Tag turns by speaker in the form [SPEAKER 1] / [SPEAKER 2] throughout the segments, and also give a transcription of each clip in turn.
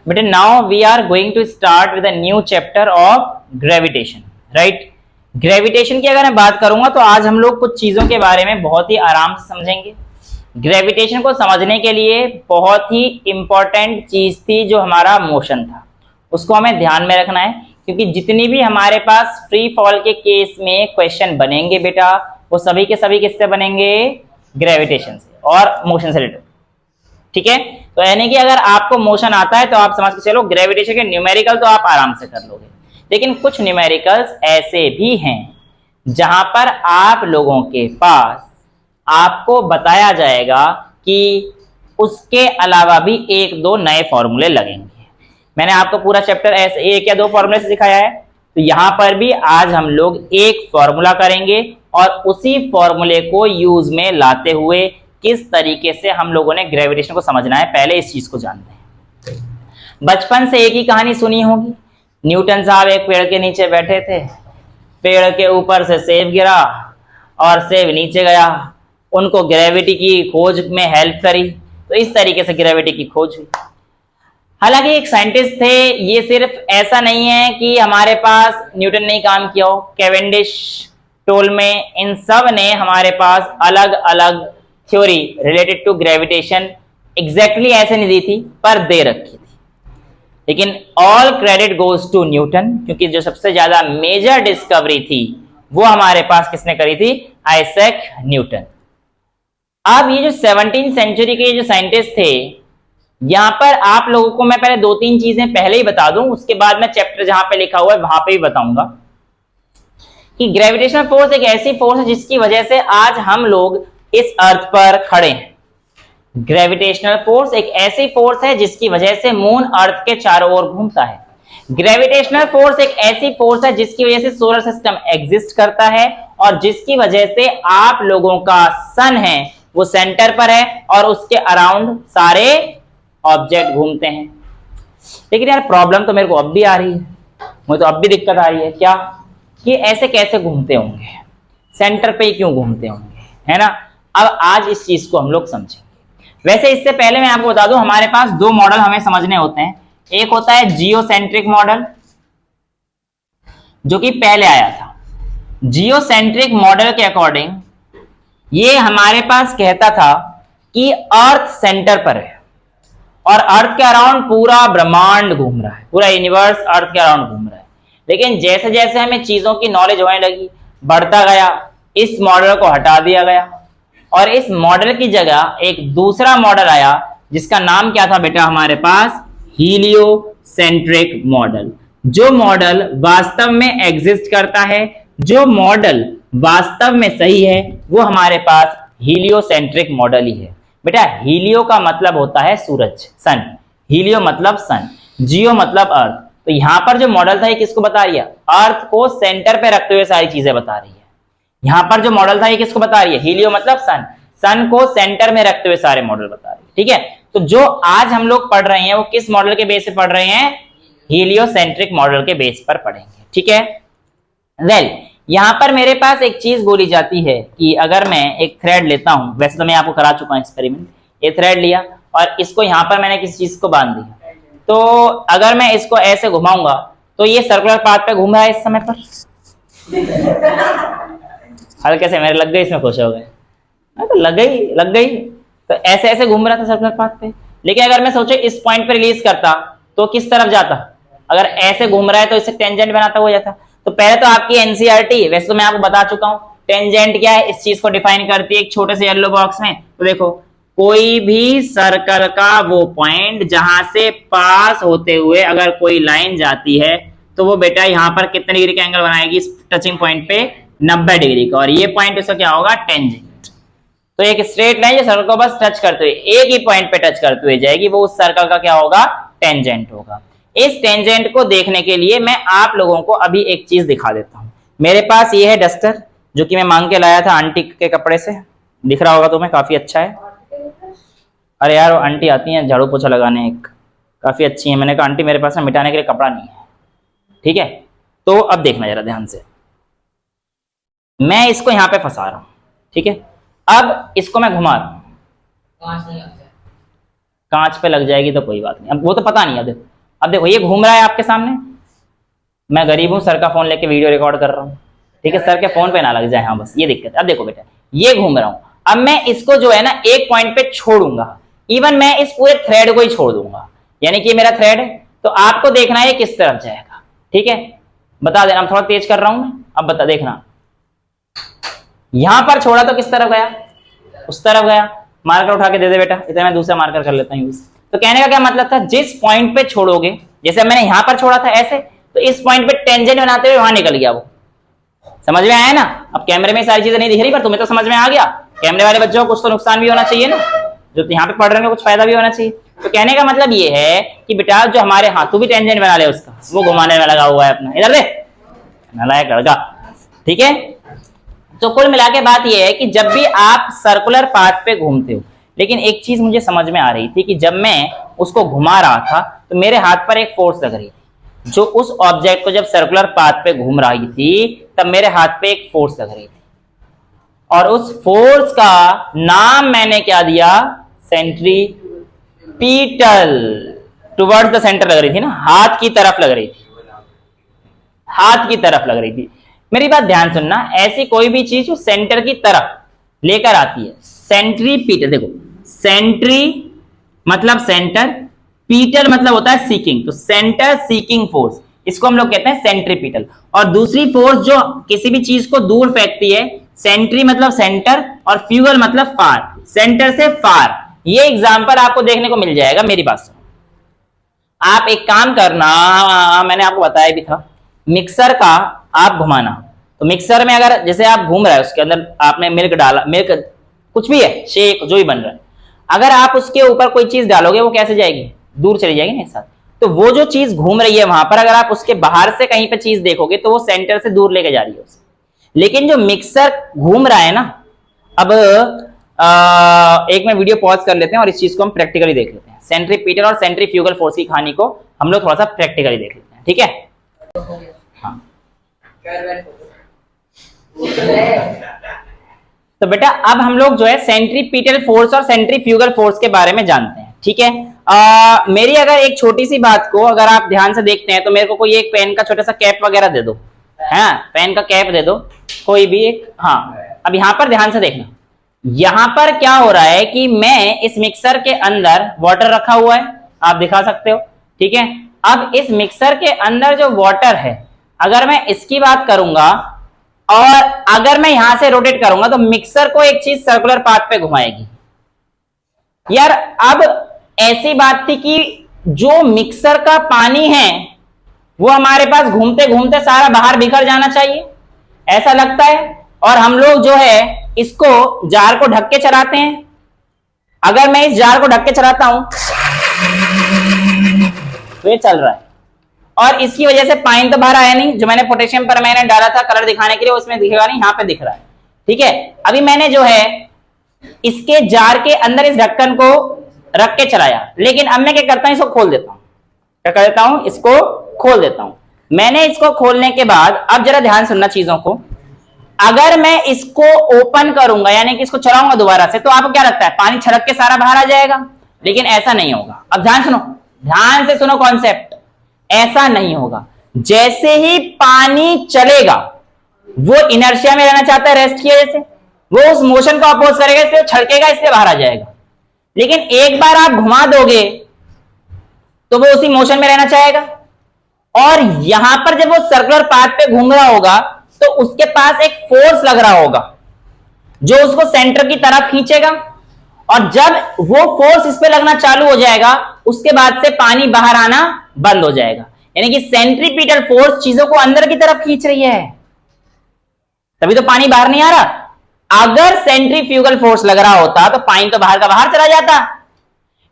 [SPEAKER 1] बेटा now we are going to start with a new chapter of gravitation, right. Gravitation की अगर मैं बात करूंगा तो आज हम लोग कुछ चीजों के बारे में बहुत ही आराम से समझेंगे। ग्रेविटेशन को समझने के लिए बहुत ही इंपॉर्टेंट चीज थी जो हमारा मोशन था, उसको हमें ध्यान में रखना है, क्योंकि जितनी भी हमारे पास फ्री फॉल के केस में क्वेश्चन बनेंगे बेटा, वो सभी के सभी किससे बनेंगे? ग्रेविटेशन से और मोशन से रिलेटेड, ठीक है। तो यानी कि अगर आपको मोशन आता है तो आप समझ के चलो ग्रेविटेशन के न्यूमेरिकल तो आप आराम से कर लोगे, लेकिन कुछ न्यूमेरिकल्स ऐसे भी हैं जहां पर आप लोगों के पास आपको बताया जाएगा कि उसके अलावा भी एक दो नए फॉर्मूले लगेंगे। मैंने आपको पूरा चैप्टर ऐसे एक या दो फॉर्मूले से सिखाया है, तो यहां पर भी आज हम लोग एक फॉर्मूला करेंगे और उसी फॉर्मूले को यूज में लाते हुए किस तरीके से हम लोगों ने ग्रेविटेशन को समझना है, पहले इस चीज को जानते हैं। बचपन से एक ही कहानी सुनी होगी, न्यूटन साहब एक पेड़ के नीचे बैठे थे, पेड़ के ऊपर से सेब गिरा और सेब नीचे गया, उनको ग्रेविटी की खोज में हेल्प करी, तो इस तरीके से ग्रेविटी की खोज हुई। हालांकि एक साइंटिस्ट थे, ये सिर्फ ऐसा नहीं है कि हमारे पास न्यूटन ने काम किया हो, कैवेंडिश, टोल्मे, इन सब ने हमारे पास अलग अलग theory related to gravitation exactly ऐसे नहीं दी थी पर दे रखी थी, लेकिन all credit goes to Newton, क्योंकि जो सबसे ज्यादा मेजर डिस्कवरी थी वो हमारे पास किसने करी थी? Isaac Newton. अब ये जो 17वीं सेंचुरी के जो साइंटिस्ट थे, यहां पर आप लोगों को मैं पहले दो तीन चीजें पहले ही बता दूं, उसके बाद मैं चैप्टर जहां पे लिखा हुआ है वहां पे भी बताऊंगा कि ग्रेविटेशनल फोर्स एक ऐसी फोर्स है जिसकी वजह से आज हम लोग इस अर्थ पर खड़े हैं। ग्रेविटेशनल फोर्स एक ऐसी फोर्स है जिसकी वजह से मून अर्थ के चारों ओर घूमता है। ग्रेविटेशनल फोर्स एक ऐसी फोर्स है जिसकी वजह से सोलर सिस्टम एग्जिस्ट करता है और जिसकी वजह से आप लोगों का सन है वो सेंटर पर है और उसके अराउंड सारे ऑब्जेक्ट घूमते हैं। लेकिन यार प्रॉब्लम तो मेरे को अब भी आ रही है, मुझे तो अब भी दिक्कत आ रही है, क्या कि ऐसे कैसे घूमते होंगे, सेंटर पे ही क्यों घूमते होंगे, है ना। अब आज इस चीज को हम लोग समझेंगे। वैसे इससे पहले मैं आपको बता दूं, हमारे पास दो मॉडल हमें समझने होते हैं। एक होता है जियोसेंट्रिक मॉडल, जो कि पहले आया था। जियोसेंट्रिक मॉडल के अकॉर्डिंग ये हमारे पास कहता था कि अर्थ सेंटर पर है और अर्थ के अराउंड पूरा ब्रह्मांड घूम रहा है, पूरा यूनिवर्स अर्थ के अराउंड घूम रहा है। लेकिन जैसे जैसे हमें चीजों की नॉलेज होने लगी, बढ़ता गया, इस मॉडल को हटा दिया गया और इस मॉडल की जगह एक दूसरा मॉडल आया जिसका नाम क्या था बेटा हमारे पास? Heliocentric model. जो मॉडल वास्तव में एग्जिस्ट करता है, जो मॉडल वास्तव में सही है, वो हमारे पास हीलियोसेंट्रिक मॉडल ही है। बेटा हीलियो का मतलब होता है सूरज, सन, हीलियो मतलब सन, जियो मतलब अर्थ। तो यहां पर जो मॉडल था ये किसको बता रही है? अर्थ को सेंटर पे रखते हुए सारी चीजें बता रही है। यहां पर जो मॉडल था ये किसको बता रही है? हीलियो मतलब सन, सन को सेंटर में रखते हुए सारे मॉडल बता रही है, ठीक है। तो जो आज हम लोग पढ़ रहे हैं वो किस मॉडल के बेस पे पढ़ रहे हैं? हीलियोसेंट्रिक मॉडल के बेस पर पढ़ेंगे, ठीक है। वेल यहां पर मेरे पास एक चीज बोली जाती है कि अगर मैं एक थ्रेड लेता हूं, वैसे तो मैं आपको करा चुका हूं एक्सपेरिमेंट, ये थ्रेड लिया और इसको यहां पर मैंने किसी चीज को बांध दिया, तो अगर मैं इसको ऐसे घुमाऊंगा तो ये सर्कुलर पाथ पे घूम रहा है इस समय पर। हल्के से मेरे लग गई, इसमें खुश हो गए, तो लग गई, तो ऐसे ऐसे घूम रहा था सर्कुलर पाथ पे। लेकिन अगर मैं सोचे इस पॉइंट पे रिलीज करता तो किस तरफ जाता? अगर ऐसे घूम रहा है तो इसे टेंजेंट बनाता हो जाता। तो पहले तो आपकी एनसीईआरटी, वैसे तो मैं आपको बता चुका हूं टेंजेंट क्या है, इस चीज को डिफाइन करती है एक छोटे से येलो बॉक्स में। तो देखो कोई भी सर्कल का वो पॉइंट जहां से पास होते हुए अगर कोई लाइन जाती है तो वो बेटा यहां पर कितने डिग्री का एंगल बनाएगी इस टचिंग पॉइंट पे? 90 डिग्री का, और ये पॉइंट इसका क्या होगा? टेंजेंट। तो एक स्ट्रेट लाइन जो सर्कल को बस टच करते हुए एक ही पॉइंट पे टच करते हुए जाएगी, वो उस सर्कल का क्या होगा? टेंजेंट होगा। इस टेंजेंट को देखने के लिए मैं आप लोगों को अभी एक चीज दिखा देता हूं। मेरे पास ये है डस्टर, जो कि मैं मांग के लाया था आंटी के कपड़े से, दिख रहा होगा तुम्हें, काफी अच्छा है। अरे यार वो आंटी आती हैं झाड़ू पोछा लगाने, एक काफी अच्छी है। मैंने कहा आंटी मेरे पास में मिटाने के लिए कपड़ा नहीं है, ठीक है। तो अब देखना जरा ध्यान से, मैं इसको यहां पे फंसा रहा हूं, ठीक है। अब इसको मैं घुमा रहा हूं, कांच पे लग जाएगी तो कोई बात नहीं, अब वो तो पता नहीं है। अब देखो ये घूम रहा है आपके सामने, मैं गरीब हूं, सर का फोन लेके वीडियो रिकॉर्ड कर रहा हूँ, ठीक है, सर के फोन पे ना लग जाए, हाँ बस ये दिक्कत है। अब देखो बेटा ये घूम रहा हूं, अब मैं इसको जो है ना एक पॉइंट पे छोड़ूंगा, इवन मैं इस पूरे थ्रेड को ही छोड़ दूंगा, यानी कि मेरा थ्रेड है, तो आपको देखना है किस तरफ जाएगा, ठीक है, बता देना, थोड़ा तेज कर रहा हूं मैं, अब बता देखना, यहां पर छोड़ा तो किस तरफ गया, उस तरफ गया, मार्कर उठा के दे दे बेटा, इतना मैं दूसरा मार्कर कर लेता हूं यूज। तो कहने का क्या मतलब था, जिस पॉइंट पे छोड़ोगे, जैसे मैंने यहां पर छोड़ा था ऐसे, तो इस पॉइंट पे टेंजेंट बनाते हुए वहां निकल गया वो, समझ में आया ना। अब कैमरे में सारी चीजें नहीं दिख रही, पर तुम्हें तो समझ में आ गया, कैमरे वाले बच्चों को कुछ तो नुकसान भी होना चाहिए ना, जो यहाँ पे पढ़ रहे हैं कुछ फायदा भी होना चाहिए। तो कहने का मतलब ये है कि बेटा जो हमारे हाथों भी टेंजेंट बना ले उसका, वो घुमाने में लगा हुआ है अपना, इधर दे नालायक लड़का, ठीक है। तो कुल मिला के बात यह है कि जब भी आप सर्कुलर पाथ पे घूमते हो, लेकिन एक चीज मुझे समझ में आ रही थी कि जब मैं उसको घुमा रहा था तो मेरे हाथ पर एक फोर्स लग रही थी, जो उस ऑब्जेक्ट को जब सर्कुलर पाथ पे घूम रही थी तब मेरे हाथ पे एक फोर्स लग रही थी, और उस फोर्स का नाम मैंने क्या दिया, सेंट्रीपीटल, टुवर्ड्स द सेंटर लग रही थी ना, हाथ की तरफ लग रही थी, हाथ की तरफ लग रही थी। मेरी बात ध्यान सुनना, ऐसी कोई भी चीज जो सेंटर की तरफ लेकर आती है, सेंट्रीपीटल, देखो सेंट्री मतलब सेंटर, पीटल मतलब होता है सीकिंग, तो सेंटर सीकिंग फोर्स, इसको हम लोग कहते हैं सेंट्रीपीटल। और दूसरी फोर्स जो किसी भी चीज को दूर फेंकती है, सेंट्री मतलब सेंटर और फ्यूगल मतलब फार, सेंटर से फार। ये एग्जांपल आपको देखने को मिल जाएगा, मेरी बात सुनो, आप एक काम करना, मैंने आपको बताया भी था, मिक्सर का आप घुमाना, तो मिक्सर में अगर जैसे आप घूम रहे हैं, उसके अंदर आपने मिल्क डाला, मिल्क कुछ भी है, शेक जो भी बन रहा है, अगर आप उसके ऊपर कोई चीज डालोगे वो कैसे जाएगी, दूर चली जाएगी ना एक साथ। तो वो जो चीज घूम रही है वहां पर, अगर आप उसके बाहर से कहीं पे चीज देखोगे तो वो सेंटर से दूर लेके जा रही है उसे। लेकिन जो मिक्सर घूम रहा है ना, अब एक में वीडियो पॉज कर लेते हैं और इस चीज को हम प्रैक्टिकली देख लेते हैं, सेंट्रीपीटल और सेंट्रीफ्यूगल फोर्स की कहानी को हम लोग थोड़ा सा प्रैक्टिकली देख लेते हैं, ठीक है। हाँ तो बेटा अब हम लोग जो है सेंट्रीपीटल फोर्स और सेंट्रीफ्यूगल फोर्स के बारे में जानते हैं, ठीक है। मेरी अगर एक छोटी सी बात को अगर आप ध्यान से देखते हैं तो मेरे को कोई एक पेन का छोटा सा कैप वगैरह दे दो, हाँ पेन का कैप दे दो कोई भी एक, हाँ। अब यहां पर ध्यान से देखना, यहां पर क्या हो रहा है कि मैं इस मिक्सर के अंदर वाटर रखा हुआ है, आप दिखा सकते हो, ठीक है। अब इस मिक्सर के अंदर जो वाटर है, अगर मैं इसकी बात करूंगा और अगर मैं यहां से रोटेट करूंगा तो मिक्सर को एक चीज सर्कुलर पाथ पे घुमाएगी। यार अब ऐसी बात थी कि जो मिक्सर का पानी है वो हमारे पास घूमते घूमते सारा बाहर बिखर जाना चाहिए, ऐसा लगता है, और हम लोग जो है इसको जार को ढक के चलाते हैं। अगर मैं इस जार को ढक के चलाता हूं तो ये चल रहा है, और इसकी वजह से पानी तो बाहर आया नहीं, जो मैंने पोटेशियम पर मैंने डाला था कलर दिखाने के लिए उसमें दिखेगा नहीं, यहां पे दिख रहा है, ठीक है। अभी मैंने जो है इसके जार के अंदर इस ढक्कन को रख के चलाया, लेकिन अब मैं क्या करता हूं, इसको खोल देता हूं, क्या कर देता हूं, इसको खोल देता हूं। मैंने इसको खोलने के बाद अब जरा ध्यान सुनना चीजों को, अगर मैं इसको ओपन करूंगा यानी कि इसको चलाऊंगा दोबारा से, तो आपको क्या लगता है पानी छलक के सारा बाहर आ जाएगा, लेकिन ऐसा नहीं होगा। अब ध्यान सुनो, ध्यान से सुनो कॉन्सेप्ट, ऐसा नहीं होगा। जैसे ही पानी चलेगा वो इनर्शिया में रहना चाहता है, रेस्ट की वजह से वो उस मोशन को अपोज करेगा, इसलिए छलकेगा, इसलिए बाहर आ जाएगा। लेकिन एक बार आप घुमा दोगे तो वो उसी मोशन में रहना चाहेगा, और यहां पर जब वो सर्कुलर पाथ पे घूम रहा होगा तो उसके पास एक फोर्स लग रहा होगा जो उसको सेंटर की तरफ खींचेगा, और जब वो फोर्स इस पे लगना चालू हो जाएगा उसके बाद से पानी बाहर आना बंद हो जाएगा। यानी कि सेंट्रीपीटल फोर्स चीजों को अंदर की तरफ खींच रही है, तभी तो पानी बाहर नहीं आ रहा। अगर सेंट्रीफ्यूगल फोर्स लग रहा होता तो पानी तो बाहर का बाहर चला जाता,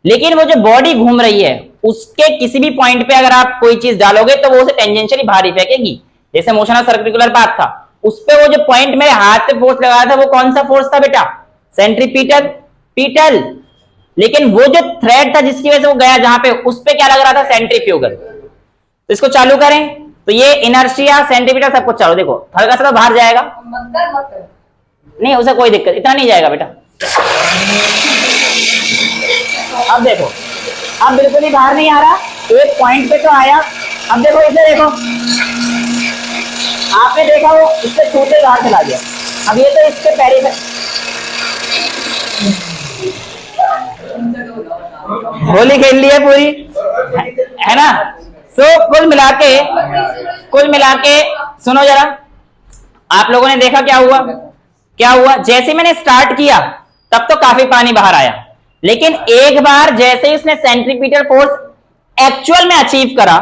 [SPEAKER 1] लेकिन वो जो बॉडी घूम रही है उसके किसी भी पॉइंट पे अगर आप कोई चीज डालोगे तो वो उसे टेंजेंशियली बाहर ही फेंकेगी। जैसे मोशन ऑफ सर्कुलर पाथ था, उस पे वो जो पॉइंट मेरे हाथ पे फोर्स लगाया था वो कौन सा फोर्स था बेटा, सेंट्रीपीटल पीटल। लेकिन वो जो थ्रेड था जिसकी वजह से वो गया जहां पे, उस पे क्या लग रहा था, सेंट्रीफ्यूगल। तो इसको चालू करें तो ये इनर्शिया सेंट्रीपीटल सब कुछ चालू, देखो हल्का सा तो बाहर जाएगा, नहीं उसे कोई दिक्कत, इतना नहीं जाएगा बेटा। अब देखो अब बिल्कुल ही बाहर नहीं आ रहा, एक पॉइंट पे तो आया। अब देखो इसे देखो, आपने देखा वो इससे छोटे बाहर चला गया। अब ये तो इसके पैरे पे होली खेल ली है पूरी, है ना। सो कुल मिला के सुनो जरा, आप लोगों ने देखा क्या हुआ, क्या हुआ, जैसे मैंने स्टार्ट किया तब तो काफी पानी बाहर आया, लेकिन एक बार जैसे ही उसने सेंट्रीपिटल फोर्स एक्चुअल में अचीव करा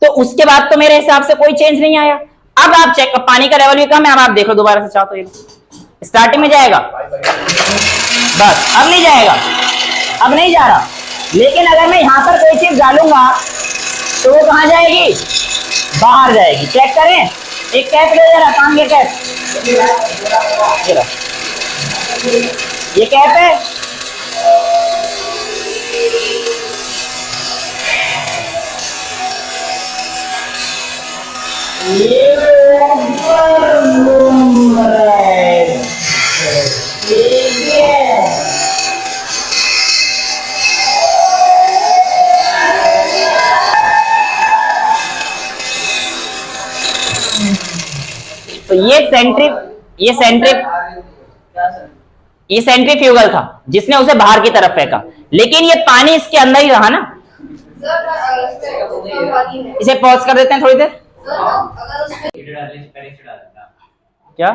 [SPEAKER 1] तो उसके बाद तो मेरे हिसाब से कोई चेंज नहीं आया। अब आप चेक, पानी का लेवल भी कम है। अब आप देखो दोबारा से चाहो तो, ये स्टार्टिंग में जाएगा, बस अब नहीं जाएगा, अब नहीं जा रहा। लेकिन अगर मैं यहां पर कोई चीज डालूंगा तो वो कहां जाएगी, बाहर जाएगी। चेक करें, एक कैप ले जरा, काम के कैप, ये कैप है, तो ये सेंट्रीफ्यूगल था जिसने उसे बाहर की तरफ फेंका, लेकिन ये पानी इसके अंदर ही रहा ना। इसे पॉज कर देते हैं थोड़ी देर। क्या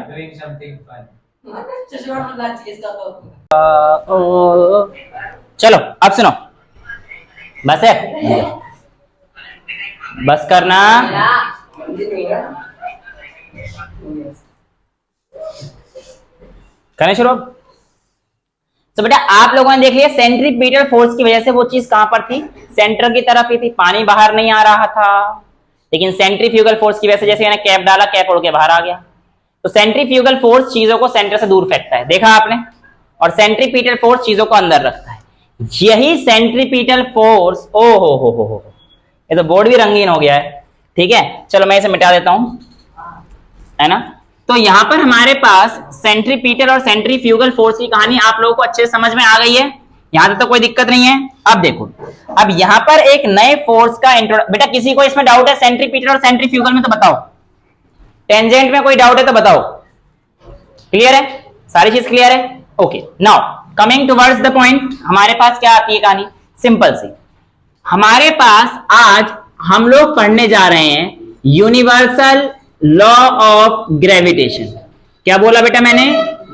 [SPEAKER 1] चलो अब सुनो, बस है, बस करना। करने शुरू। तो बेटा आप लोगों ने देख लिया सेंट्रीपिटल फोर्स की वजह से वो चीज कहां पर थी, सेंटर की तरफ ही थी, पानी बाहर नहीं आ रहा था। लेकिन सेंट्रीफ्यूगल फोर्स की वजह से जैसे मैंने कैप डाला, कैप उड़ के बाहर आ गया। तो सेंट्रीफ्यूगल फोर्स चीजों को सेंटर से दूर फेंकता है, देखा आपने, और सेंट्रीपिटल फोर्स चीजों को अंदर रखता है। यही सेंट्रीपिटल फोर्स, ओ हो, ये तो बोर्ड भी रंगीन हो गया है। ठीक है, चलो मैं इसे मिटा देता हूं, है ना। तो यहां पर हमारे पास सेंट्रीपिटल और सेंट्रीफ्यूगल फोर्स की कहानी आप लोगों को अच्छे से समझ में आ गई है, यहां तक तो कोई दिक्कत नहीं है। अब देखो, अब यहां पर एक नए फोर्स का बेटा किसी को इसमें डाउट है सेंट्रीपिटल और सेंट्रीफ्यूगल में तो बताओ, टेंजेंट में कोई डाउट है तो बताओ। क्लियर है, सारी चीज क्लियर है, okay. Now coming towards the point, हमारे पास क्या आती है कहानी, सिंपल सी। हमारे पास आज हम लोग पढ़ने जा रहे हैं यूनिवर्सल लॉ ऑफ ग्रेविटेशन। क्या बोला बेटा मैंने,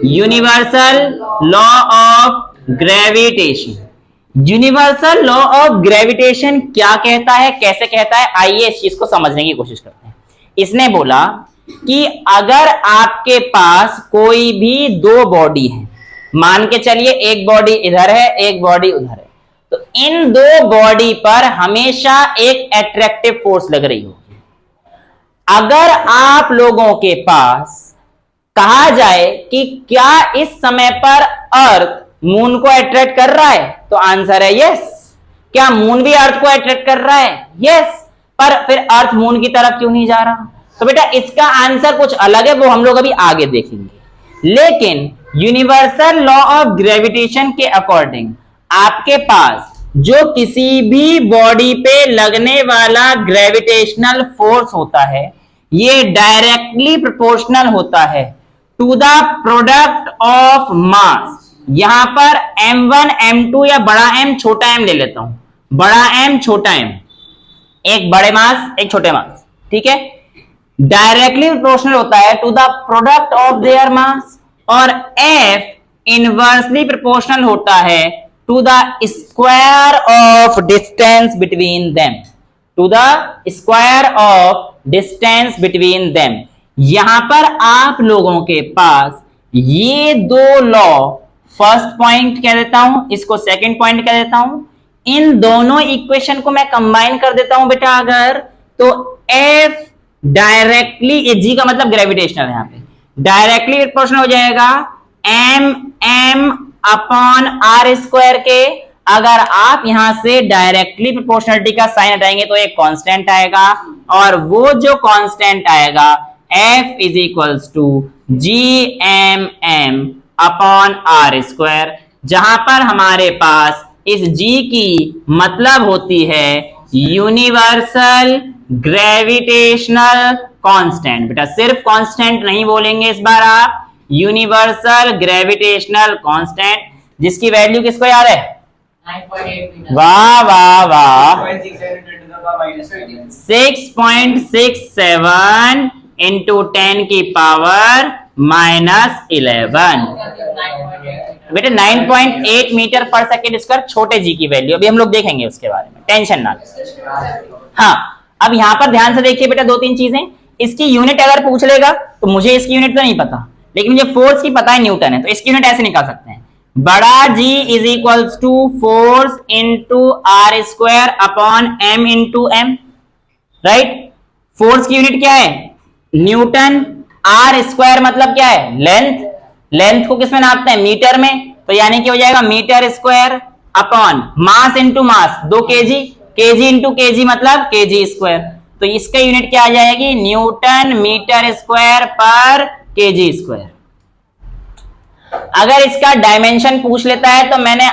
[SPEAKER 1] universal law of gravitation. Universal law of gravitation क्या कहता है, कैसे कहता है, आइए इस चीज को समझने की कोशिश करते हैं। इसने बोला कि अगर आपके पास कोई भी दो बॉडी है, मान के चलिए एक बॉडी इधर है एक बॉडी उधर है, तो इन दो बॉडी पर हमेशा एक एट्रैक्टिव फोर्स लग रही होगी। अगर आप लोगों के पास कहा जाए कि क्या इस समय पर अर्थ मून को अट्रैक्ट कर रहा है, तो आंसर है यस। क्या मून भी अर्थ को अट्रैक्ट कर रहा है, यस। पर फिर अर्थ मून की तरफ क्यों नहीं जा रहा, तो बेटा इसका आंसर कुछ अलग है, वो हम लोग अभी आगे देखेंगे। लेकिन यूनिवर्सल लॉ ऑफ ग्रेविटेशन के अकॉर्डिंग आपके पास जो किसी भी बॉडी पे लगने वाला ग्रेविटेशनल फोर्स होता है, ये डायरेक्टली प्रोपोर्शनल होता है to the product of mass. यहां पर m1 m2 या बड़ा M छोटा m ले लेता हूं, बड़ा M छोटा m, एक बड़े मास एक छोटे मास, ठीक है। डायरेक्टली प्रोपोर्शनल होता है to the product of their mass, और F इनवर्सली प्रोपोर्शनल होता है to the square of distance between them, to the square of distance between them. यहां पर आप लोगों के पास ये दो लॉ, फर्स्ट पॉइंट कह देता हूं, इसको सेकंड पॉइंट कह देता हूं, इन दोनों इक्वेशन को मैं कंबाइन कर देता हूं बेटा अगर, तो F डायरेक्टली, G का मतलब ग्रेविटेशनल है, यहां पे डायरेक्टली प्रोपोर्शनल हो जाएगा m अपॉन r स्क्वायर के। अगर आप यहां से डायरेक्टली प्रोपोर्शनलिटी का साइन हटाएंगे तो एक कांस्टेंट आएगा, और वो जो कांस्टेंट आएगा F is equals to GMM upon r square, जहां पर हमारे पास इस G की मतलब होती है यूनिवर्सल ग्रेविटेशनल कांस्टेंट। बेटा सिर्फ कांस्टेंट नहीं बोलेंगे इस बार आप, यूनिवर्सल ग्रेविटेशनल कांस्टेंट, जिसकी वैल्यू किसको याद है?
[SPEAKER 2] 9.8
[SPEAKER 1] वाह वाह वाह, 6.67 इंटू 10 की पावर -11। बेटे 9.8 मीटर पर सेकेंड स्क्वायर छोटे जी की वैल्यू, अभी हम लोग देखेंगे उसके बारे में, टेंशन ना लो। हाँ, अब यहाँ पर ध्यान से देखिए बेटा, दो तीन चीजें। इसकी यूनिट अगर पूछ लेगा तो मुझे इसकी यूनिट तो नहीं पता, लेकिन मुझे फोर्स की पता है, न्यूटन है, तो इसकी यूनिट ऐसे निकाल सकते हैं, बड़ा G is equals to force into R square upon M into M, right. Force की यूनिट क्या है? न्यूटन। आर स्क्वायर मतलब क्या है? लेंथ। लेंथ को किसमें नापते हैं? मीटर में, तो यानी कि हो जाएगा metre square upon mass into mass 2 kg, kg into kg मतलब केजी स्क्वायर, तो इसका यूनिट क्या आ जाएगी? न्यूटन मीटर स्क्वायर पर केजी स्क्वायर। अगर इसका डायमेंशन पूछ लेता है तो मैंने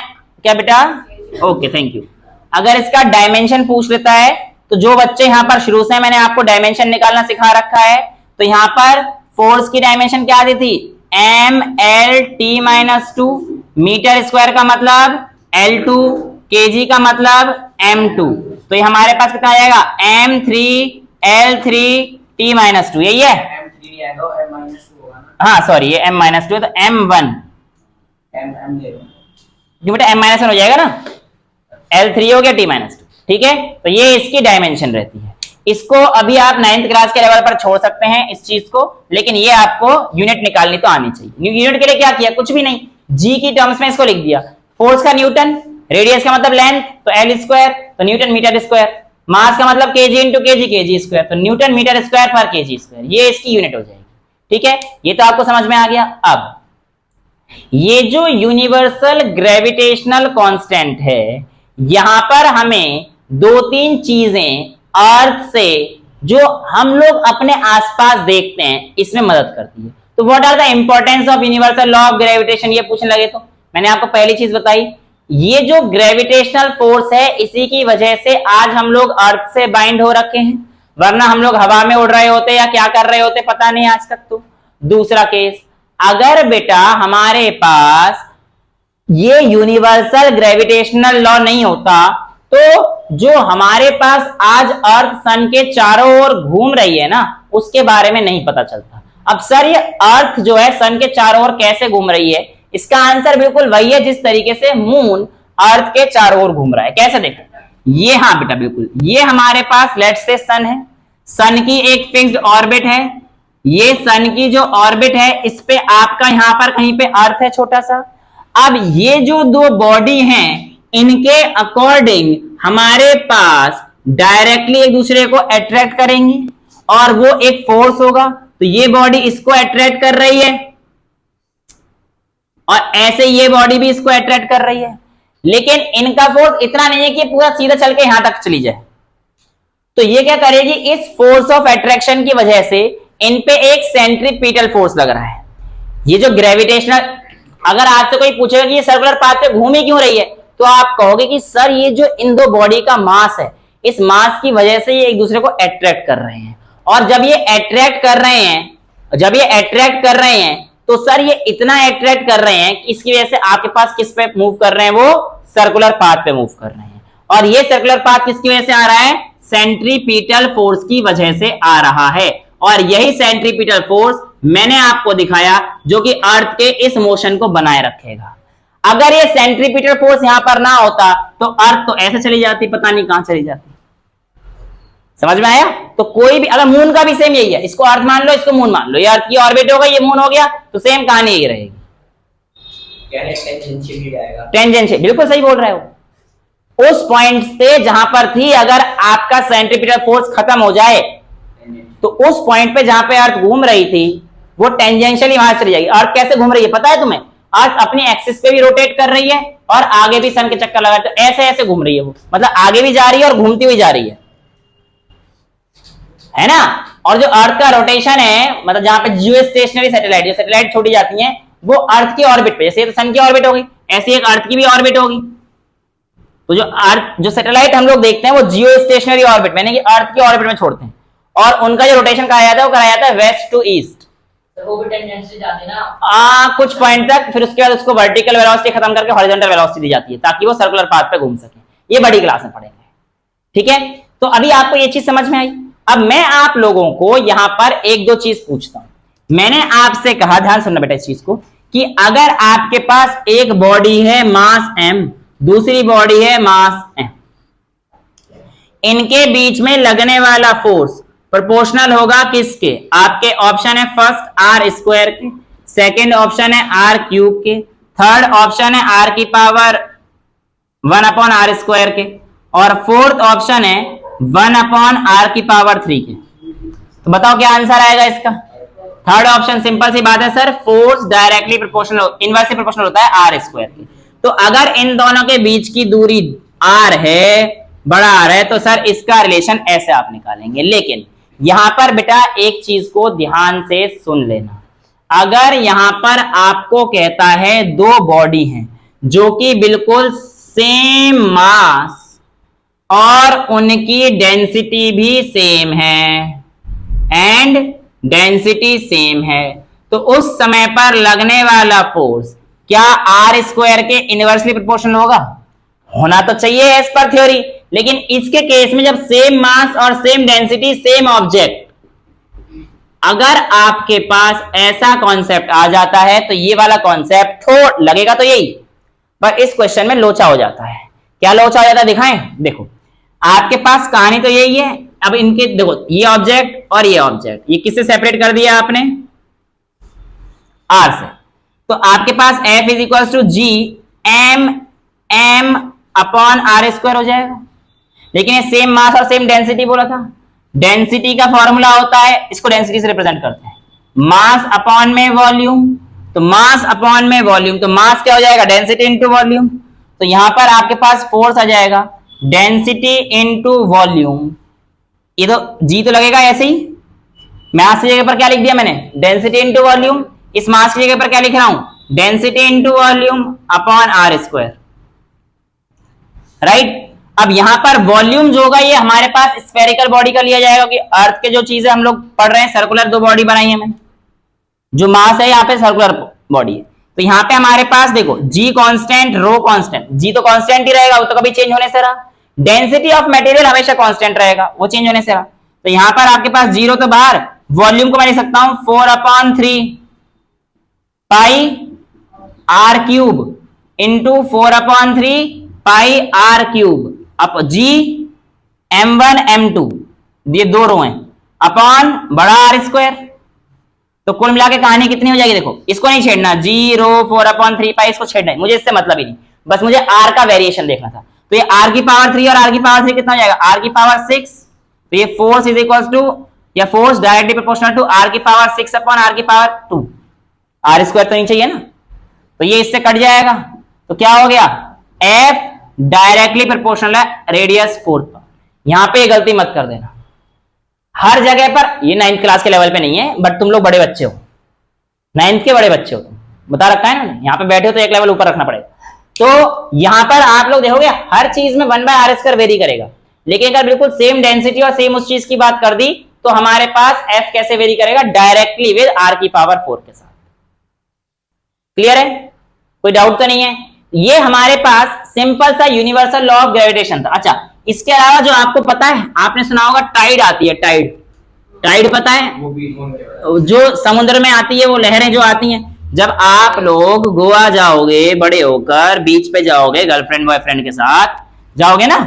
[SPEAKER 1] क्या बेटा, ओके थैंक यू, अगर इसका डायमेंशन पूछ लेता है तो जो बच्चे यहां पर शुरू से मैंने आपको डायमेंशन निकालना सिखा रखा है, तो यहां पर फोर्स की डायमेंशन क्या आती थी? mlt-2, मीटर स्क्वायर का मतलब L2, केजी का मतलब M2, तो ये हमारे पास कितना आ जाएगा? m3l3t-2, यही है। हाँ सॉरी, ये m-2 तो m1, जो बेटा m-1 हो जाएगा ना, L3 हो गया t-2, ठीक है। तो ये इसकी डायमेंशन रहती है। इसको अभी आप 9th क्लास के लेवल पर छोड़ सकते हैं इस चीज को, लेकिन ये आपको यूनिट निकालनी तो आनी चाहिए। यूनिट के लिए क्या किया? कुछ भी नहीं, जी की टर्म्स में इसको लिख दिया। फोर्स का न्यूटन, रेडियस का मतलब लेंथ, तो एल स्क्वायर, तो न्यूटन मीटर स्क्वायर, मास का मतलब KG into KG, KG square, तो न्यूटन मीटर स्क्वायर पर केजी स्क्वायर, ये इसकी यूनिट हो जाएगी, ठीक है। ये तो आपको समझ में आ गया। अब ये जो यूनिवर्सल ग्रेविटेशनल कांस्टेंट है, यहां पर हमें दो तीन चीजें अर्थ से जो हम लोग अपने आसपास देखते हैं इसमें मदद करती है। तो what are the importance of universal law of gravitation, ये पूछने लगे तो मैंने आपको पहली चीज बताई, ये जो ग्रेविटेशनल फोर्स है इसी की वजह से आज हम लोग अर्थ से बाइंड हो रखे हैं, वरना हम लोग हवा में उड़ रहे होते या क्या कर रहे होते पता नहीं आज तक। तो दूसरा केस, अगर बेटा हमारे पास ये यूनिवर्सल ग्रेविटेशनल लॉ नहीं होता तो जो हमारे पास आज अर्थ सन के चारों ओर घूम रही है ना, उसके बारे में नहीं पता चलता। अब सर ये अर्थ जो है सन के चारों ओर कैसे घूम रही है, इसका आंसर बिल्कुल वही है जिस तरीके से मून अर्थ के चारों ओर घूम रहा है। कैसे देखो, ये हाँ बेटा बिल्कुल, ये हमारे पास लेट्स से सन है, सन की एक फिक्स्ड ऑर्बिट है, ये सन की जो ऑर्बिट है इस पे आपका यहां पर कहीं पे अर्थ है छोटा सा। अब ये जो दो बॉडी हैं इनके अकॉर्डिंग हमारे पास डायरेक्टली एक दूसरे को अट्रैक्ट करेंगे और वो एक फोर्स होगा, तो ये बॉडी इसको अट्रैक्ट कर रही है और ऐसे ये बॉडी भी इसको अट्रैक्ट कर रही है, लेकिन इनका फोर्स इतना नहीं है कि पूरा सीधा चल के यहां तक चली जाए। तो ये क्या करेगी, इस फोर्स ऑफ अट्रैक्शन की वजह से इन पे एक सेंट्रीपिटल फोर्स लग रहा है। ये जो ग्रेविटेशनल, अगर आपसे कोई पूछेगा कि ये सर्कुलर पाथ पे घूम ही क्यों रही है, तो आप कहोगे कि सर ये जो इन दो बॉडी का मास है, इस मास की वजह से ये एक दूसरे को अट्रैक्ट कर रहे हैं, और जब ये अट्रैक्ट कर रहे हैं, तो सर ये इतना अट्रैक्ट कर रहे हैं कि इसकी वजह से आपके पास किस पे मूव कर रहे हैं, वो सर्कुलर पाथ पे मूव कर रहे हैं। और ये सर्कुलर पाथ किसकी वजह से आ रहा है? सेंट्रीपिटल फोर्स की वजह से आ रहा है। और यही सेंट्रीपिटल फोर्स मैंने आपको दिखाया जो कि अर्थ के इस मोशन को बनाए रखेगा। अगर ये सेंट्रीपिटल फोर्स यहां पर ना होता तो अर्थ तो ऐसे चली जाती, पता नहीं कहां चली जाती। समझ में आया? तो कोई भी, अगर मून का भी सेम यही है, इसको अर्थ मान लो, इसको मून मान लो, ये अर्थ की ऑर्बिट होगा, ये मून हो गया, तो सेम कहानी यही रहेगी, टेंजेंशियल। बिल्कुल सही बोल रहे हो। उस पॉइंट से जहां पर थी, अगर आपका सेंट्रीपिटल फोर्स खत्म हो जाए तो उस पॉइंट पे जहां पे अर्थ घूम रही थी वो टेंजेंशियली वहां चली जाएगी। अर्थ कैसे घूम रही है पता है तुम्हें? अर्थ अपनी एक्सिस पे भी रोटेट कर रही है और आगे भी सन के चक्कर लगा, तो ऐसे ऐसे घूम रही है वो, मतलब आगे भी जा रही है और घूमती हुई जा रही है ना। और जो अर्थ का रोटेशन है, मतलब जहां पे जियो स्टेशनरी सैटेलाइट, जो सैटेलाइट छोड़ी जाती हैं, वो अर्थ की ऑर्बिट पे, जैसे तो सन की ऑर्बिट होगी, ऐसी एक अर्थ की भी ऑर्बिट होगी। तो जो सैटेलाइट हम लोग देखते हैं वो जियो स्टेशनरी ऑर्बिट यानी कि अर्थ के ऑर्बिट में छोड़ते हैं, और उनका जो रोटेशन कराया जाता है वो कराया जाता है वेस्ट टू ईस्ट
[SPEAKER 2] वो भी टेंडेंसी जाती है ना
[SPEAKER 1] कुछ पॉइंट तक, फिर उसके बाद उसको वर्टिकल वेलोसिटी खत्म करके हॉरिजॉन्टल वेलोसिटी दी जाती है ताकि वो सर्कुलर पाथ पे घूम सके। ये बड़ी क्लास में पढ़ेंगे, ठीक है। तो अभी आपको ये चीज समझ में आई। अब मैं आप लोगों को यहां पर एक दो चीज पूछता हूं। मैंने आपसे कहा, ध्यान सुनना बेटा इस चीज को, कि अगर आपके पास एक बॉडी है मास m, दूसरी बॉडी है मास m, इनके बीच में लगने वाला फोर्स प्रोपोर्शनल होगा किसके? आपके ऑप्शन है फर्स्ट आर स्क्वायर के, सेकंड ऑप्शन है आर क्यूब के, थर्ड ऑप्शन है आर की पावर 1/r स्क्वायर के, और फोर्थ ऑप्शन है 1/r की पावर 3 के। तो बताओ क्या आंसर आएगा इसका? Third option. सिंपल सी बात है sir, force directly proportional, inversely proportional होता है आर स्क्वायर के। तो अगर इन दोनों के बीच की दूरी r है, बड़ा r है, तो सर इसका रिलेशन ऐसे आप निकालेंगे। लेकिन यहां पर बेटा एक चीज को ध्यान से सुन लेना, अगर यहां पर आपको कहता है दो बॉडी हैं जो कि बिल्कुल सेम मास और उनकी डेंसिटी भी सेम है एंड डेंसिटी सेम है, तो उस समय पर लगने वाला फोर्स क्या आर स्क्वायर के इनवर्सली प्रोपोर्शनल होगा? होना तो चाहिए एज पर थ्योरी, लेकिन इसके केस में जब सेम मास और सेम डेंसिटी सेम ऑब्जेक्ट, अगर आपके पास ऐसा कॉन्सेप्ट आ जाता है तो ये वाला कॉन्सेप्ट थोड़ा लगेगा तो यही, पर इस क्वेश्चन में लोचा हो जाता है। क्या लोचा हो जाता है दिखाएं? देखो आपके पास कहानी तो यही है। अब इनके देखो, ये ऑब्जेक्ट और ये ऑब्जेक्ट, ये किससे सेपरेट कर दिया आपने? आर से। तो आपके पास F is equal to G M M upon are square हो जाएगा। लेकिन ये सेम मास और सेम डेंसिटी बोला था। डेंसिटी का फॉर्मूला होता है, इसको डेंसिटी से रिप्रेजेंट करते हैं, मास अपॉन में वॉल्यूम। तो मास अपॉन में वॉल्यूम, तो मास क्या हो जाएगा? Density into volume. तो यहां पर आपके पास फोर्स आ जाएगा डेंसिटी इंटू वॉल्यूम। ये तो जी तो लगेगा ऐसे ही, मास की जगह पर क्या लिख दिया मैंने? Density into volume. इस मास की जगह पर क्या लिख रहा हूं? Density into volume upon are square, right. अब यहां पर वॉल्यूम जो होगा ये हमारे पास स्फेरिकल बॉडी का लिया जाएगा, कि अर्थ के जो चीजें हम लोग पढ़ रहे हैं, सर्कुलर दो बॉडी बनाई है मैंने, जो मास है यहाँ पे सर्कुलर बॉडी है। तो यहाँ पे हमारे पास देखो जी कांस्टेंट, रो कांस्टेंट, जी तो कांस्टेंट ही रहेगा, वो तो कभी चेंज होने से रहा। डेंसिटी ऑफ मटेरियल हमेशा कांस्टेंट रहेगा, वो चेंज होने से रहा। तो यहाँ पर आपके पास जीरो तो बाहर, वॉल्यूम को मैं लिख सकता हूं 4/3 pi R cube into 4/3 pi R cube up G m1 m2, ये दो रो हैं, अपॉन बड़ा आर स्क्वायर। तो कुल मिला के कहानी कितनी हो जाएगी? देखो इसको नहीं छेड़ना, जी रो 4/3 पाई, इसको छेड़ना है मुझे, इससे मतलब ही नहीं, बस मुझे आर का वेरिएशन देखना था। तो ये आर की पावर 3 और आर की पावर 3 कितना हो जाएगा? आर की पावर 6। तो ये फोर्स इज इक्वल टू, या force directly proportional to r की पावर 6 अपॉन आर की पावर 2। आर स्क्वायर तो नहीं चाहिए ना, तो ये इससे कट जाएगा। तो क्या हो गया? एफ डायरेक्टली प्रोपोर्शनल है रेडियस 4 पर। यहां पे गलती मत कर देना, हर जगह पर, ये 9th क्लास के लेवल पे नहीं है, बट तुम लोग बड़े बच्चे हो, 9th के बड़े बच्चे हो, तुम बता रखा है ना, यहाँ पे बैठे हो तो एक लेवल ऊपर रखना पड़ेगा। तो यहां पर आप लोग देखोगे हर चीज में 1/r स्क्वायर वेरी करेगा, लेकिन अगर बिल्कुल सेम डेंसिटी और सेम उस चीज की बात कर दी तो हमारे पास f कैसे वेरी करेगा? डायरेक्टली विद r की पावर 4 के साथ। क्लियर है? कोई डाउट तो नहीं है? ये हमारे पास सिंपल सा यूनिवर्सल लॉ ऑफ ग्रेविटेशन था। अच्छा, इसके अलावा जो आपको पता है, आपने सुना होगा टाइड आती है, टाइड, टाइड पता है? जो समुद्र में आती है, वो लहरें जो आती हैं, जब आप लोग गोवा जाओगे, बड़े होकर बीच पे जाओगे, गर्लफ्रेंड बॉयफ्रेंड के साथ जाओगे ना,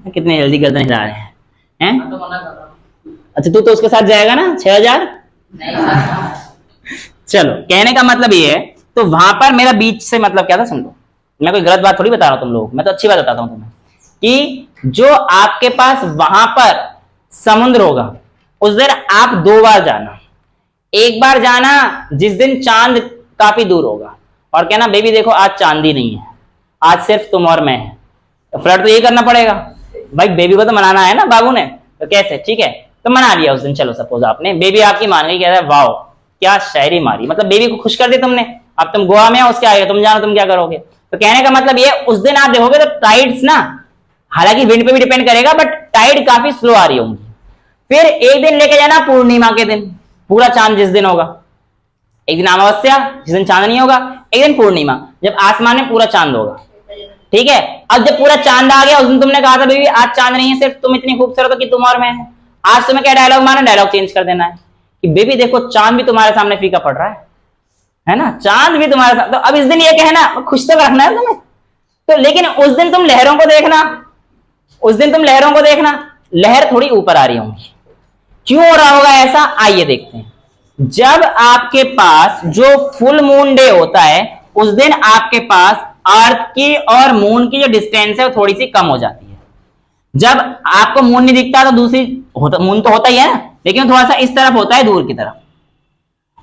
[SPEAKER 1] कितने जल्दी गर्दन हिला रहे हैं, हैं?
[SPEAKER 2] तो मना कर रहा हूं।
[SPEAKER 1] अच्छा तू तो उसके साथ जाएगा ना 6000?
[SPEAKER 2] नहीं सर।
[SPEAKER 1] चलो, कहने का मतलब ये है, तो वहां पर मेरा बीच से मतलब क्या था सुन लो, मैं कोई गलत बात थोड़ी बता रहा हूं तुम लोग, मैं तो अच्छी बात बताता हूं तुम्हें, कि जो आपके पास वहां पर समुद्र होगा, उस दिन आप 2 बार जाना। एक बार जाना जिस दिन चांद काफी दूर होगा, और कहना बेबी देखो आज चांद ही नहीं है, आज सिर्फ तुम और मैं है। तो फ्लर्ट तो यही करना पड़ेगा भाई, बेबी को तो मनाना है ना बाबू ने, तो कैसे? ठीक है, तो मना लिया उस दिन। चलो सपोज आपने, बेबी आपकी मान गई, कह रहा है वाओ क्या शायरी मारी, मतलब बेबी को खुश कर दी तुमने। अब तुम गोवा में हो, उसके आगे तुम जानो तुम क्या करोगे, तो कहने का मतलब ये, उस दिन आप देखोगे तो टाइड्स ना, हालांकि विंड पे भी डिपेंड करेगा, बट टाइड काफी स्लो आ रही होंगी। फिर एक दिन लेके जाना पूर्णिमा के दिन, पूरा चांद जिस दिन होगा, एक दिन अमावस्या जिस दिन चांद नहीं होगा, एक दिन पूर्णिमा जब आसमान में पूरा चांद होगा, ठीक है। अब जब पूरा चांद आ गया, उस दिन तुमने कहा था बेबी आज चांद नहीं है, सिर्फ तुम इतनी खूबसूरत हो कि तुम और मैं है। आज तुम्हें क्या डायलॉग मारना, डायलॉग चेंज कर देना है कि बेबी देखो चांद भी तुम्हारे सामने फीका पड़ रहा है ना, चांद भी तुम्हारे साथ। तो अब इस दिन ये कहना खुश तो रखना है तुम्हें, तो लेकिन उस दिन तुम लहरों को देखना, उस दिन तुम लहरों को देखना, लहर थोड़ी ऊपर आ रही होंगी। क्यों हो रहा होगा ऐसा, आइए देखते हैं। जब आपके पास जो फुल मून डे होता है, उस दिन आपके पास अर्थ की और मून की जो डिस्टेंस है वो थोड़ी सी कम हो जाती है। जब आपको मून नहीं दिखता तो दूसरी मून तो होता ही है ना, लेकिन थोड़ा सा इस तरफ होता है, दूर की तरफ।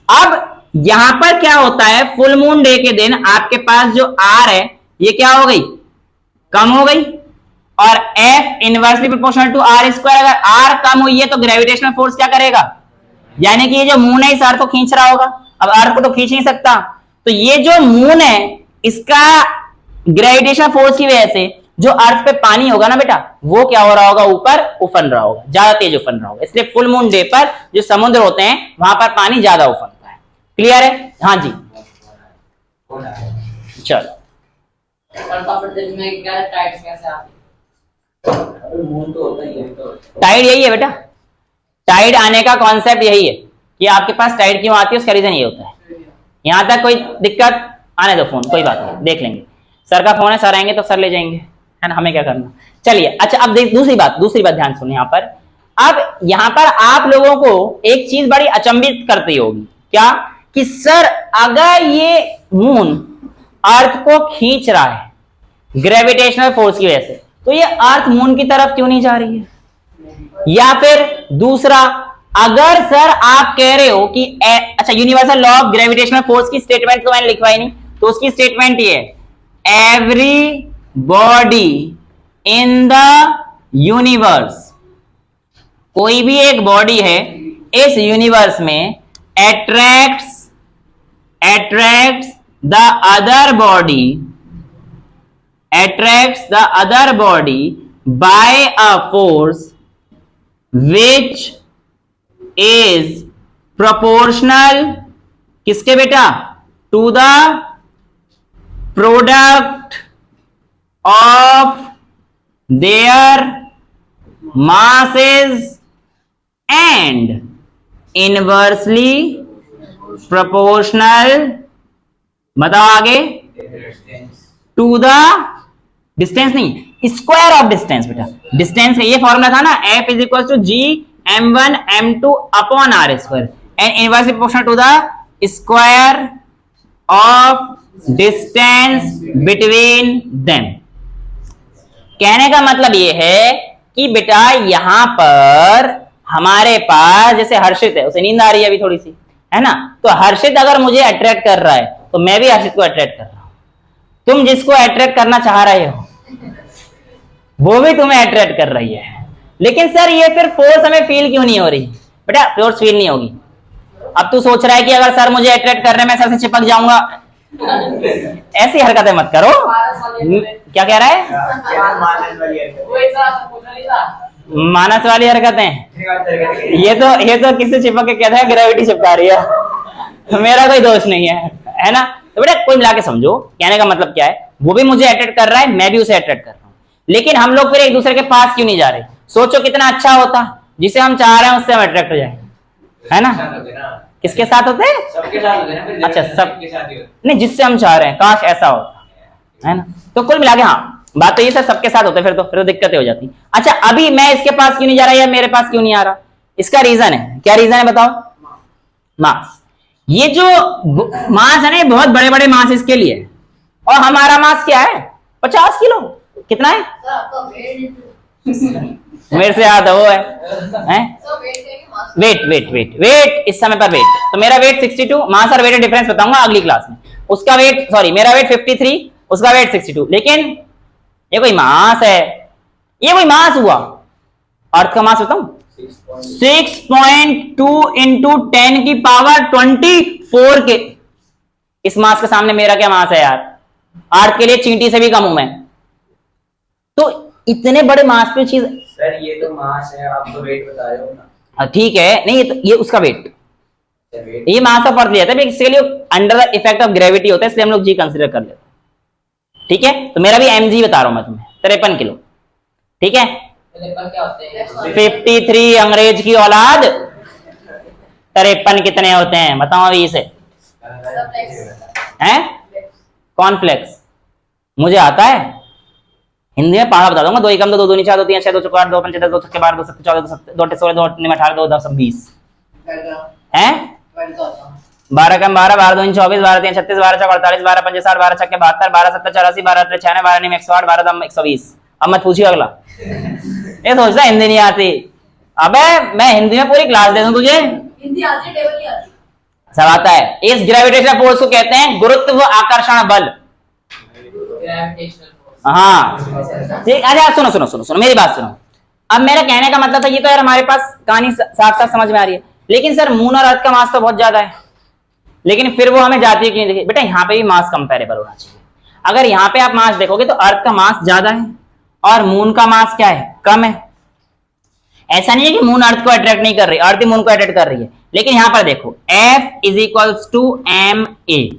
[SPEAKER 1] अब यहां पर क्या होता है, फुल मून डे के दिन आपके पास जो आर है ये क्या हो गई, कम हो गई, और F inversely proportional to R square. अगर आर कम हुई है तो ग्रेविटेशनल फोर्स क्या करेगा, यानी कि ये जो मून है इस अर्थ को खींच रहा होगा। अब अर्थ को तो खींच नहीं सकता, तो ये जो मून है इसका ग्रेविटेशनल फोर्स की वजह से जो अर्थ पे पानी होगा ना बेटा, वो क्या हो रहा होगा, ऊपर उफन रहा होगा, ज्यादा तेज उफन रहा होगा। इसलिए फुल मून डे पर जो समुद्र होते हैं वहां पर पानी ज्यादा उफनता है। क्लियर है, हाँ जी चलो। टाइड यही है बेटा, टाइड आने का कॉन्सेप्ट यही है कि आपके पास टाइड क्यों आती है, उसका रीजन ये होता है। यहां तक कोई दिक्कत, आने दो फोन, कोई बात नहीं, देख लेंगे। सर का फोन है, सर आएंगे तो सर ले जाएंगे, है ना, हमें क्या करना। चलिए अच्छा, अब देख दूसरी बात ध्यान सुनिए यहाँ पर। अब यहाँ पर आप लोगों को एक चीज बड़ी अचंभित करती होगी, क्या, कि सर अगर ये मून अर्थ को खींच रहा है ग्रेविटेशनल फोर्स की वजह से, तो ये अर्थ मून की तरफ क्यों नहीं जा रही है। या फिर दूसरा, अगर सर आप कह रहे हो कि अच्छा universal law of gravitational force की स्टेटमेंट तो मैंने लिखवाई नहीं, तो उसकी स्टेटमेंट ये है, every body in the universe, कोई भी एक बॉडी है इस यूनिवर्स में, attracts the other body by a force which is proportional किसके बेटा, to the product of their masses and inversely proportional, बताओ आगे, to the डिस्टेंस नहीं, स्क्वायर ऑफ डिस्टेंस बेटा, डिस्टेंस है, ये फॉर्मूला था ना, F is equal to G m1 m2 upon are square and inversely proportional to the square of distance between them. कहने का मतलब ये है कि बेटा यहां पर हमारे पास, जैसे हर्षित है, उसे नींद आ रही है अभी थोड़ी सी, है ना, तो हर्षित अगर मुझे अट्रैक्ट कर रहा है तो मैं भी हर्षित को अट्रैक्ट कर रहा हूं। तुम जिसको अट्रैक्ट करना चाह रहे हो वो भी तुम्हें अट्रैक्ट कर रही है, लेकिन सर ये फिर फोर्स हमें फील क्यों नहीं हो रही। बेटा फोर्स फील नहीं होगी। अब तू सोच रहा है कि अगर सर मुझे अट्रैक्ट कर रहे हैं मैं सर से चिपक जाऊंगा, ऐसी हरकतें मत करो। क्या कह रहा है, मानस वाली हरकतें, ये तो किससे चिपक के कहता है, ग्रेविटी चिपका रही है, मेरा कोई दोष नहीं है ना। तो बेटा कोई मिला के समझो, कहने का मतलब क्या है, वो भी मुझे अट्रैक्ट कर रहा है, मैं भी उसे अट्रैक्ट कर रहा हूं, लेकिन हम लोग फिर एक दूसरे के पास क्यों नहीं जा रहे। सोचो कितना अच्छा होता, जिसे हम चाह रहे हैं उससे हम अट्रैक्ट हो जाए, है ना। किसके साथ होते हैं,
[SPEAKER 3] सबके साथ होते हैं ना,
[SPEAKER 1] अच्छा सब
[SPEAKER 3] के साथ ही होते
[SPEAKER 1] नहीं, जिससे हम चाह रहे हैं, काश ऐसा होता, है ना। तो कुल मिला के हाँ, बात तो ये सर सबके साथ होते, फिर तो दिक्कतें हो जाती। अच्छा अभी मैं इसके पास क्यों नहीं जा रहा या मेरे पास क्यों नहीं आ रहा, इसका रीजन है, क्या रीजन है बताओ, मास। ये जो मास है ना, ये बहुत बड़े बड़े मास इसके लिए, और हमारा मास क्या है, 50 किलो, कितना है मेरे से याद है, वो है वेट इस समय पर वेट, तो मेरा वेट 62, मास और वेट डिफरेंस बताऊंगा अगली क्लास में। उसका वेट, सॉरी मेरा वेट 53, उसका वेट 62, लेकिन ये कोई मास है, ये कोई मास हुआ। अर्थ का मास बताऊं, 6.2 इंटू 10 की पावर 24 के, इस मास के सामने मेरा क्या मास है यार, अर्थ के लिए चींटी से भी कम हूं मैं। तो इतने बड़े मास पे चीज।
[SPEAKER 3] सर ये तो मास है, आप तो वेट बता रहे हो ना।
[SPEAKER 1] ठीक है, नहीं ये उसका वेट, ये मास ऑफ अर्थ लिया था, इसके लिए under the effect of gravity होता है, इसलिए हम लोग जी कंसीडर कर लेते हैं। ठीक है, तो मेरा भी mg बता रहा हूं मैं तुम्हें, 53 किलो। ठीक है,
[SPEAKER 2] पेपर क्या होते हैं?
[SPEAKER 1] 53 अंग्रेज की औलाद, 53 कितने होते हैं बताओ अभी से। हैं? कॉर्नफ्लेक्स मुझे आता है हिंदी में, पढ़ा बता दूंगा। 2 एकम 2 2 दूनी 4 2 3 6 2 4 8 2 5 10 2 छक्के 12 2 7 14 2 7 2 16 2 18 18 2 10 20 हैं। 12 कम 12 12 2 24 12 3 36 12 4 48 12 5 60 12 छक्के 72 12 7 84 12 8 96 12 9 108 12 दम 120। अब मत पूछिए अगला। ये सोचता हिंदी नहीं आती, अबे मैं हिंदी में पूरी क्लास दे दूं तुझे।
[SPEAKER 2] हिंदी आती है, टेबल नहीं आती।
[SPEAKER 1] सब आता है। इस ग्रेविटेशनल फोर्स को कहते हैं गुरुत्व आकर्षण बल।
[SPEAKER 2] Gravitational force.
[SPEAKER 1] हाँ ठीक। अच्छा सुनो सुनो सुनो सुनो मेरी बात सुनो। अब मेरा कहने का मतलब था, ये तो यार हमारे पास कहानी साफ साफ समझ में आ रही है, लेकिन सर मून और अर्थ का मास तो बहुत ज्यादा है, लेकिन फिर वो हमें जाती है क्यों? देखिए बेटा, यहाँ पे भी मास कंपेरेबल होना चाहिए। अगर यहाँ पे आप मास देखोगे तो अर्थ का मास ज्यादा है और मून का मास क्या है? कम है। ऐसा नहीं है कि मून अर्थ को अट्रैक्ट नहीं कर रही, अर्थ ही मून को अट्रैक्ट कर रही है, लेकिन यहां पर देखो F is equals to M A,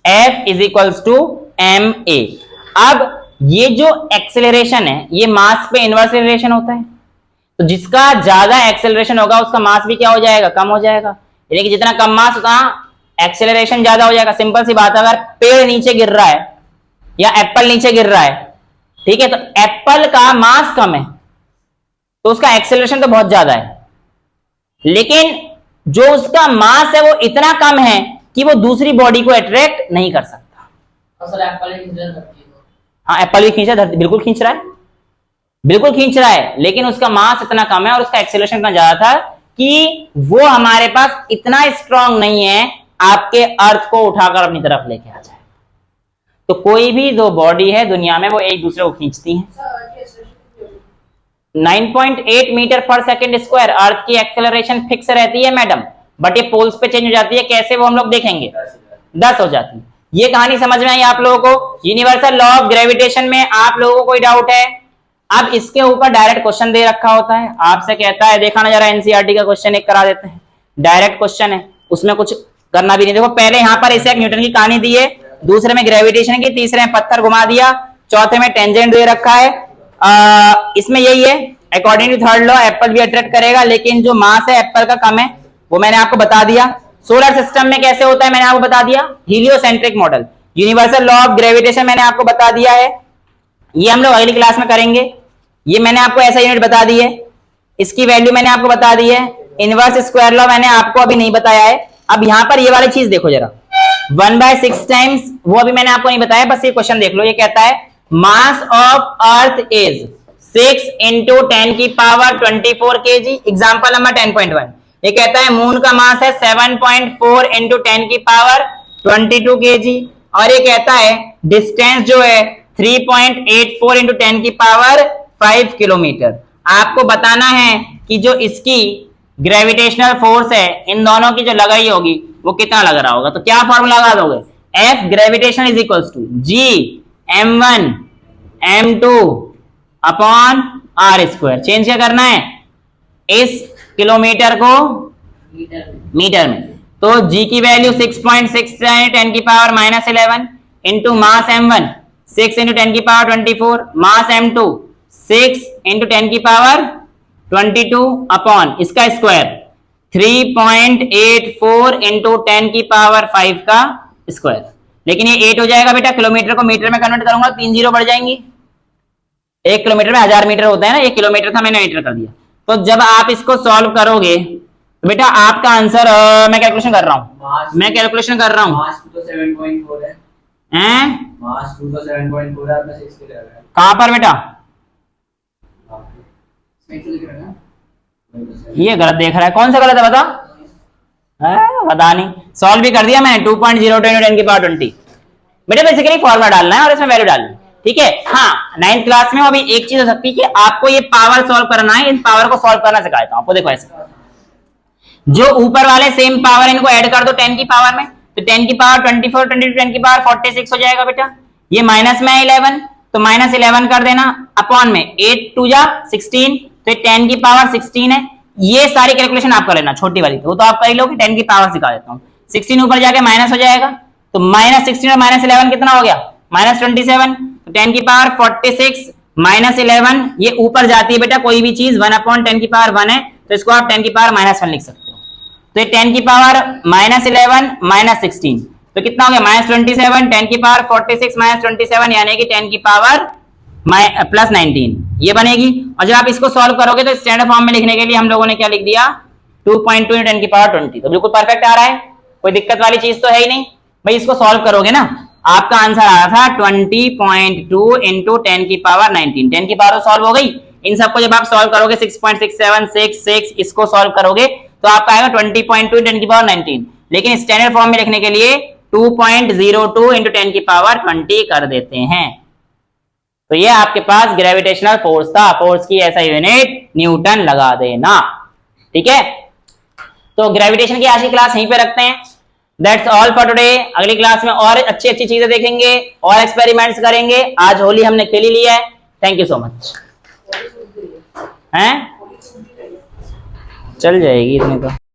[SPEAKER 1] F is equals to M A. अब ये जो एक्सेलरेशन है ये मास पे इनवर्स रिलेशन होता है, तो जिसका ज्यादा एक्सेलरेशन होगा उसका मास भी क्या हो जाएगा? कम हो जाएगा। यानी कि जितना कम मास उतना एक्सेलरेशन ज्यादा हो जाएगा। सिंपल सी बात है, अगर पेड़ नीचे गिर रहा है या एप्पल नीचे गिर रहा है, ठीक है, तो एप्पल का मास कम है तो उसका एक्सेलरेशन तो बहुत ज्यादा है, लेकिन जो उसका मास है वो इतना कम है कि वो दूसरी बॉडी को अट्रैक्ट नहीं कर सकता।
[SPEAKER 2] और सर एप्पल ही खींच रहा है धरती को।
[SPEAKER 1] हाँ एप्पल भी खींच रहा है, धरती बिल्कुल खींच रहा है, बिल्कुल खींच रहा है, लेकिन उसका मास इतना कम है और उसका एक्सेलरेशन इतना ज्यादा था कि वो हमारे पास इतना स्ट्रांग नहीं है आपके अर्थ को उठाकर अपनी तरफ लेके आ जाए। तो कोई भी दो बॉडी है दुनिया में वो एक दूसरे को खींचती हैं। 9.8 मीटर पर सेकंड स्क्वायर अर्थ की एक्सेलरेशन फिक्स रहती है मैडम, बट ये पोल्स पे चेंज हो जाती है। कैसे वो हम लोग देखेंगे। 10 हो जाती है। ये कहानी समझ में आई आप लोगों को? यूनिवर्सल लॉ ऑफ ग्रेविटेशन में आप लोगों को कोई डाउट है? अब इसके ऊपर डायरेक्ट क्वेश्चन दे रखा होता है, आपसे कहता है देखा ना जरा एनसीईआरटी का क्वेश्चन एक करा देते हैं, डायरेक्ट क्वेश्चन है, उसमें कुछ करना भी नहीं। देखो पहले यहाँ पर इसे न्यूटन की कहानी दी है, दूसरे में ग्रेविटेशन की, तीसरे में पत्थर घुमा दिया, चौथे में टेंजेंट दे रखा है। इसमें यही है, according to third law apple भी अट्रैक्ट करेगा, लेकिन जो मास है एप्पल का कम है, वो मैंने आपको बता दिया। सोलर सिस्टम में कैसे होता है मैंने आपको बता दिया, heliocentric model. Universal law of gravitation मैंने आपको बता दिया है, ये हम लोग अगली क्लास में करेंगे। ये मैंने आपको ऐसा यूनिट बता दी है, इसकी वैल्यू मैंने आपको बता दी है। इनवर्स स्क्वायर लॉ मैंने आपको अभी नहीं बताया है। अब यहां पर ये वाली चीज देखो जरा, 1/6 टाइम्स, वो अभी मैंने आपको नहीं बताया, बस ये क्वेश्चन देख लो। ये कहता है mass of earth is 6 × 10⁻24 kg। Example number 10.1 ये कहता है मून का मास है 7.4 × 10⁻22 kg, और ये कहता है डिस्टेंस जो है 3.84 × 10⁵ किलोमीटर। आपको बताना है कि जो इसकी ग्रेविटेशनल फोर्स है इन दोनों की जो लगाई होगी वो कितना लग रहा होगा। तो क्या फॉर्मूला लगा दोगे? F gravitation is equals to G m1 m2 upon r square. Change क्या करना है? इस किलोमीटर को मीटर में, तो G की वैल्यू 6.6 10⁻11 इंटू मास m1 6 × 10⁻24, मास m2 6 × 10⁻22 अपॉन इसका स्क्वायर 3.84 × 10⁵ का स्क्वायर। लेकिन ये 8 हो जाएगा बेटा, किलोमीटर को मीटर में कन्वर्ट करूंगा 3 जीरो बढ़ जाएंगी। 1 किलोमीटर में 1000 मीटर होता है ना, 1 किलोमीटर था मैंने मीटर कर दिया। तो जब आप इसको सॉल्व करोगे तो बेटा आपका आंसर मैं कैलकुलेशन कर रहा हूं, मैं कैलकुलेशन कर रहा हूं।
[SPEAKER 3] मास 2 तो 7.4 है,
[SPEAKER 1] हैं?
[SPEAKER 3] मास 2 तो 7.4 है, आपने 6 के ले रहा है।
[SPEAKER 1] कहां पर बेटा? ये गलत देख रहा है, कौन सा गलत है बता? पता नहीं, सॉल्व भी कर दिया मैं 2.02 × 10⁻20। बेटा बेसिकली फॉर्मूला डालना है और इसमें वैल्यू डालनी है, ठीक है। हाँ 9th क्लास में अभी एक चीज हो सकती है कि आपको ये पावर सॉल्व करना है, इन पावर को सॉल्व करना सिखाता हूं आपको। देखो ऐसे जो ऊपर वाले सेम पावर इनको ऐड कर दो 10 की पावर में, तो 10 की पावर 24, 22 10 की पावर 46 हो जाएगा बेटा। ये माइनस में 11 तो माइनस 11 कर देना, अपॉन में 8 2 जा 16, तो 10 की पावर 16 है। ये सारी कैलकुलेशन आप कर लेना, छोटी वाली वो तो आप कर ही लोगे, 10 की पावर सिखा देता हूँ। 16 ऊपर जाके माइनस हो जाएगा, तो माइनस 16 और माइनस 11 कितना हो गया, माइनस 27। तो 10 की पावर 46 माइनस 11, ये ऊपर जाती है बेटा कोई भी चीज 1 अपॉन 10 की पावर 1 है, तो इसको आप 10 की पावर माइनस 1 लिख सकते हो। तो ये 10 की पावर माइनस 11 माइनस 16 तो कितना हो गया, माइनस 27, 10 की पावर 46 माइनस 27 यानी कि 10 की पावर प्लस 19 ये बनेगी। और जब आप इसको सॉल्व करोगे तो स्टैंडर्ड फॉर्म में लिखने के लिए हम लोगों ने क्या लिख दिया, 2.2 10 की पावर 20। तो बिल्कुल परफेक्ट आ रहा है, कोई दिक्कत वाली चीज तो है ही नहीं भाई। इसको सॉल्व करोगे ना, आपका आंसर आ रहा था 20.2 इंटू 10 की पावर 19। 10 की पावर सॉल्व हो गई। इन सबको जब आप सॉल्व करोगे 6.6766 इसको सॉल्व करोगे तो आपका आएगा 20.2 10 की पावर 19। लेकिन स्टैंडर्ड फॉर्म में लिखने के लिए 2.02 इंटू 10 की पावर 20 कर देते हैं। तो ये आपके पास ग्रेविटेशनल फोर्स था, फोर्स की ऐसा यूनिट न्यूटन लगा देना, ठीक है। तो ग्रेविटेशन की आज की क्लास यहीं पे रखते हैं। That's all for today. अगली क्लास में और अच्छी अच्छी चीजें देखेंगे और एक्सपेरिमेंट्स करेंगे। आज होली हमने खेली लिया है। Thank you so much. हैं चल जाएगी इतने तो।